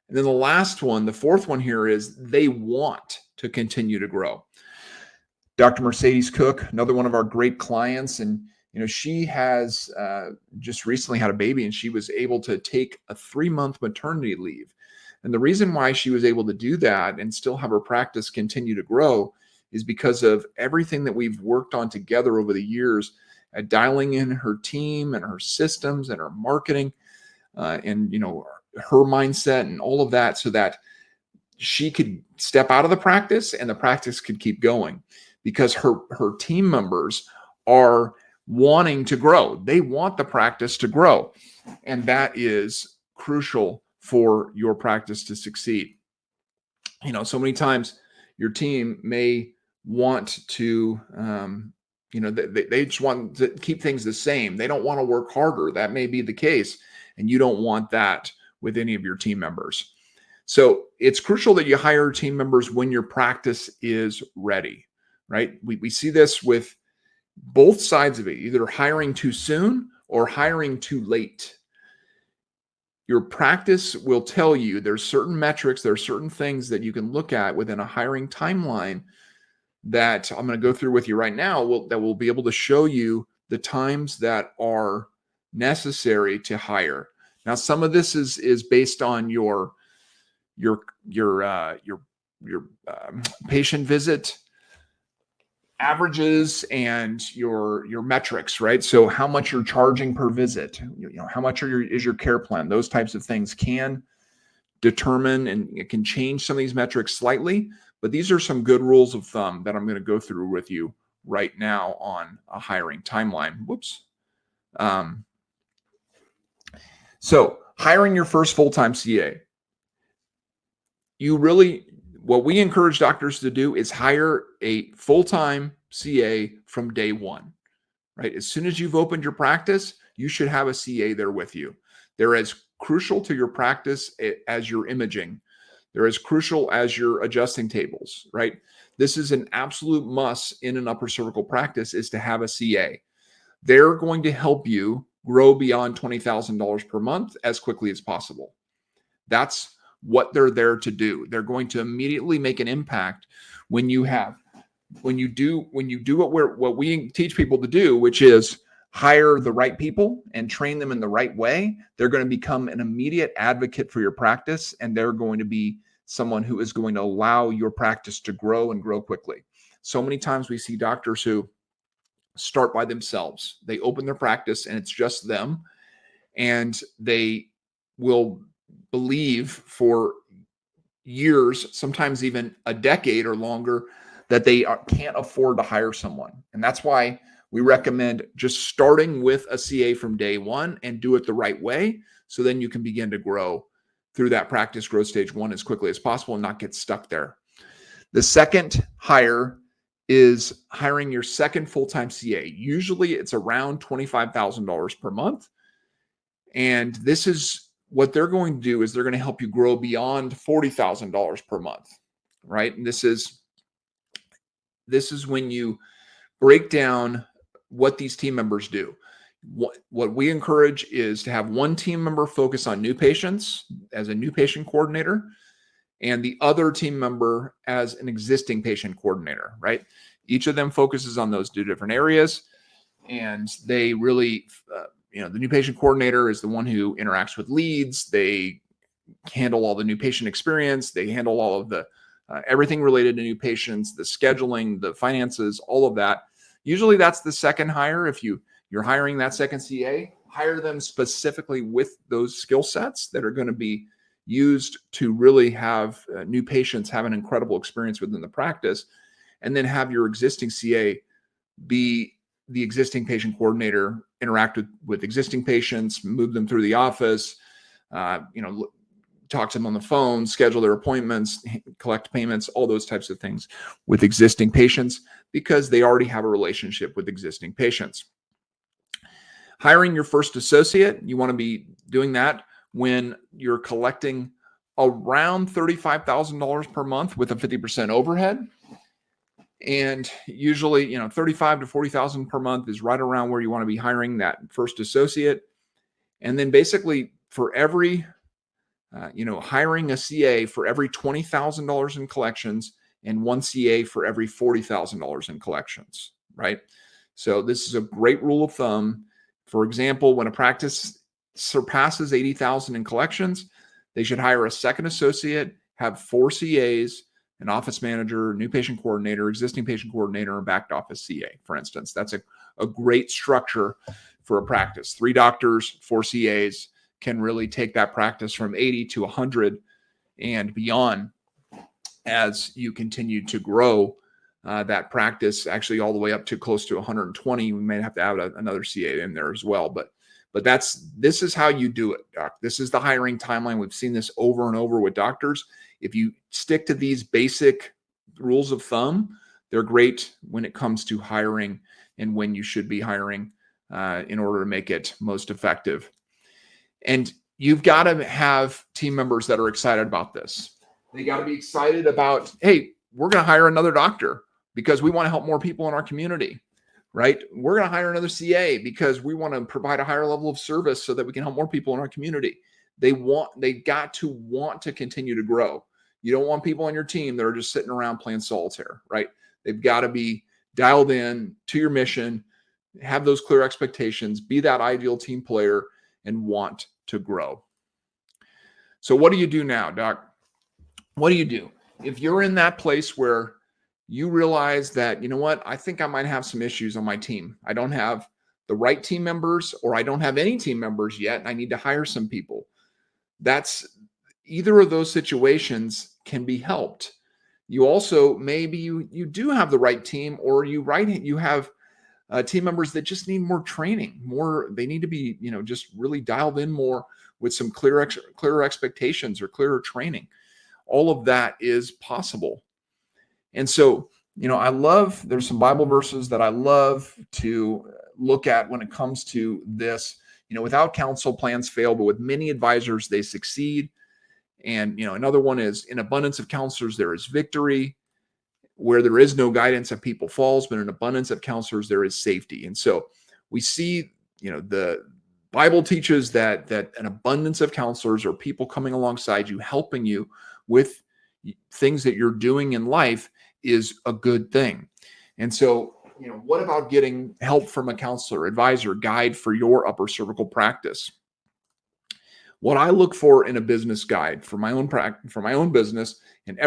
And then the last one, the fourth one here, is they want to continue to grow. Dr. Mercedes Cook, another one of our great clients, and she has just recently had a baby, and she was able to take a 3-month maternity leave. And the reason why she was able to do that and still have her practice continue to grow is because of everything that we've worked on together over the years at dialing in her team and her systems and her marketing, and her mindset and all of that, so that she could step out of the practice and the practice could keep going, because her team members are wanting to grow. They want the practice to grow. And that is crucial for your practice to succeed. So many times your team may want to, they just want to keep things the same. They don't want to work harder. That may be the case. And you don't want that with any of your team members. So it's crucial that you hire team members when your practice is ready, right? We see this with both sides of it, either hiring too soon or hiring too late. Your practice will tell you there's certain metrics, there are certain things that you can look at within a hiring timeline that I'm going to go through with you right now, that will be able to show you the times that are necessary to hire. Now, some of this is based on your patient visit averages and your metrics, right? So how much you're charging per visit, how much is your care plan? Those types of things can determine, and it can change some of these metrics slightly, but these are some good rules of thumb that I'm going to go through with you right now on a hiring timeline. So hiring your first full-time CA. What we encourage doctors to do is hire a full-time CA from day one, right? As soon as you've opened your practice, you should have a CA there with you. They're as crucial to your practice as your imaging. They're as crucial as your adjusting tables, right? This is an absolute must in an upper cervical practice, is to have a CA. They're going to help you grow beyond $20,000 per month as quickly as possible. That's what they're there to do. They're going to immediately make an impact when you do what we teach people to do, which is hire the right people and train them in the right way. They're going to become an immediate advocate for your practice, and they're going to be someone who is going to allow your practice to grow and grow quickly. So many times we see doctors who start by themselves. They open their practice and it's just them, and they will believe for years, sometimes even a decade or longer, that they can't afford to hire someone. And that's why we recommend just starting with a CA from day one and do it the right way, so then you can begin to grow through that practice growth stage one as quickly as possible and not get stuck there. The second hire is hiring your second full-time CA. Usually it's around $25,000 per month. And this is what they're going to do, is they're going to help you grow beyond $40,000 per month, right? And this is when you break down what these team members do. What we encourage is to have one team member focus on new patients as a new patient coordinator, and the other team member as an existing patient coordinator, right? Each of them focuses on those two different areas, and they really, the new patient coordinator is the one who interacts with leads. They handle all the new patient experience. They handle all of the everything related to new patients, the scheduling, the finances, all of that. Usually that's the second hire. If you're hiring that second CA, hire them specifically with those skill sets that are going to be used to really have new patients have an incredible experience within the practice, and then have your existing CA be the existing patient coordinator, interact with existing patients, move them through the office, talk to them on the phone, schedule their appointments, collect payments, all those types of things with existing patients, because they already have a relationship with existing patients. Hiring your first associate, you want to be doing that when you're collecting around $35,000 per month with a 50% overhead. And usually, $35,000 to $40,000 per month is right around where you want to be hiring that first associate. And then basically for every Hiring a CA for every $20,000 in collections and one CA for every $40,000 in collections, right? So this is a great rule of thumb. For example, when a practice surpasses 80,000 in collections, they should hire a second associate, have 4 CAs, an office manager, new patient coordinator, existing patient coordinator, and back office CA, for instance. That's a great structure for a practice. 3 doctors, 4 CAs can really take that practice from 80 to 100 and beyond as you continue to grow that practice, actually all the way up to close to 120. We may have to add another CA in there as well. But this is how you do it, doc. This is the hiring timeline. We've seen this over and over with doctors. If you stick to these basic rules of thumb, they're great when it comes to hiring and when you should be hiring in order to make it most effective. And you've got to have team members that are excited about this. They got to be excited about, hey, we're going to hire another doctor because we want to help more people in our community, right? We're going to hire another CA because we want to provide a higher level of service so that we can help more people in our community. They got to want to continue to grow. You don't want people on your team that are just sitting around playing solitaire, right? They've got to be dialed in to your mission, have those clear expectations, be that ideal team player, and want to grow. So what do you do now, Doc? What do you do? If you're in that place where you realize that, you know what, I think I might have some issues on my team. I don't have the right team members, or I don't have any team members yet, and I need to hire some people. That's either of those situations can be helped. You also, maybe you do have the right team, or you have team members that just need more training, they need to be, just really dialed in more with some clearer expectations or clearer training. All of that is possible. And so, there's some Bible verses that I love to look at when it comes to this. Without counsel, plans fail, but with many advisors, they succeed. And, another one is, in abundance of counselors, there is victory. Where there is no guidance, a people falls, but in abundance of counselors, there is safety. And so we see, the Bible teaches that an abundance of counselors or people coming alongside you, helping you with things that you're doing in life is a good thing. And so, what about getting help from a counselor, advisor, guide for your upper cervical practice? What I look for in a business guide for my own business, and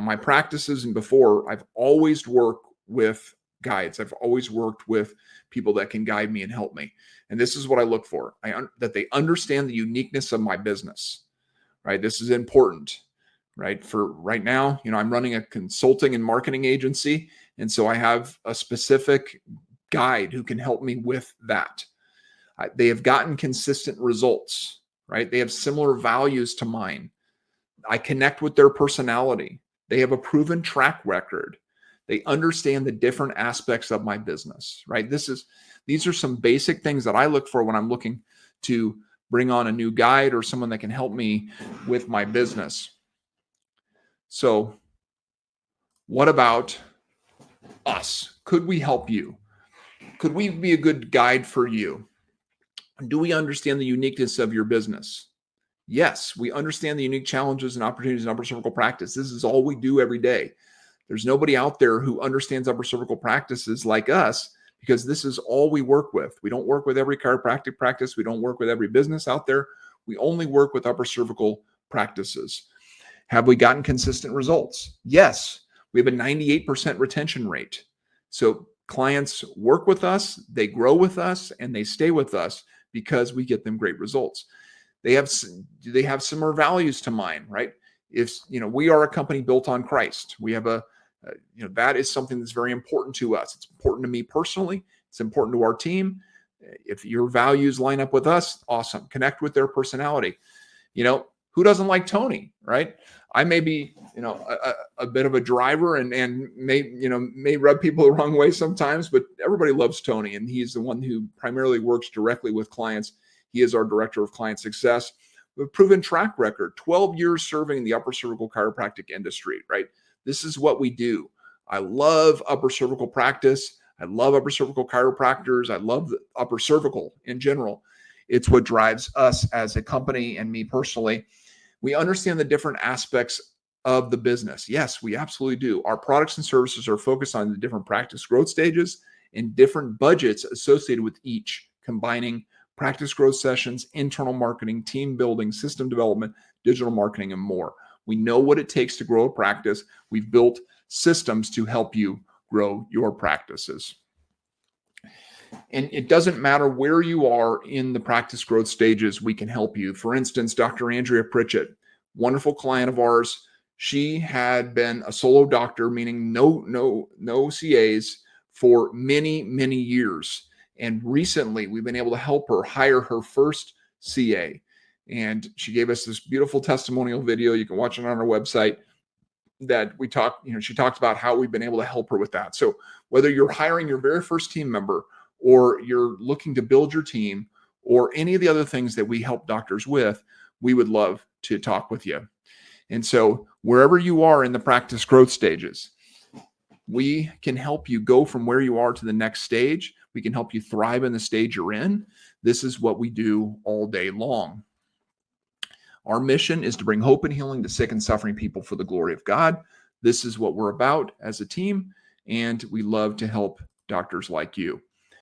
my practices and before, I've always worked with guides. I've always worked with people that can guide me and help me. And this is what I look for: that they understand the uniqueness of my business. Right? This is important. Right? For right now, I'm running a consulting and marketing agency, and so I have a specific guide who can help me with that. They have gotten consistent results. Right? They have similar values to mine. I connect with their personality. They have a proven track record. They understand the different aspects of my business, right? These are some basic things that I look for when I'm looking to bring on a new guide or someone that can help me with my business. So what about us? Could we help you? Could we be a good guide for you? Do we understand the uniqueness of your business? Yes, we understand the unique challenges and opportunities in upper cervical practice. This is all we do every day. There's nobody out there who understands upper cervical practices like us, because this is all we work with. We don't work with every chiropractic practice. We don't work with every business out there. We only work with upper cervical practices. Have we gotten consistent results? Yes, we have a 98% retention rate. So clients work with us, they grow with us, and they stay with us because we get them great results. They have similar values to mine, right? If, we are a company built on Christ. We have that is something that's very important to us. It's important to me personally. It's important to our team. If your values line up with us, awesome. Connect with their personality. Who doesn't like Tony, right? I may be, a bit of a driver and may rub people the wrong way sometimes, but everybody loves Tony, and he's the one who primarily works directly with clients. He is our director of client success. We've proven track record, 12 years serving in the upper cervical chiropractic industry, right? This is what we do. I love upper cervical practice. I love upper cervical chiropractors. I love the upper cervical in general. It's what drives us as a company and me personally. We understand the different aspects of the business. Yes, we absolutely do. Our products and services are focused on the different practice growth stages and different budgets associated with each, combining practice growth sessions, internal marketing, team building, system development, digital marketing, and more. We know what it takes to grow a practice. We've built systems to help you grow your practices. And it doesn't matter where you are in the practice growth stages, we can help you. For instance, Dr. Andrea Pritchett, wonderful client of ours. She had been a solo doctor, meaning no CAs for many, many years. And recently we've been able to help her hire her first CA. And she gave us this beautiful testimonial video. You can watch it on our website that she talked about how we've been able to help her with that. So whether you're hiring your very first team member or you're looking to build your team or any of the other things that we help doctors with, we would love to talk with you. And so wherever you are in the practice growth stages, we can help you go from where you are to the next stage. We can help you thrive in the stage you're in. This is what we do all day long. Our mission is to bring hope and healing to sick and suffering people for the glory of God. This is what we're about as a team, and we love to help doctors like you.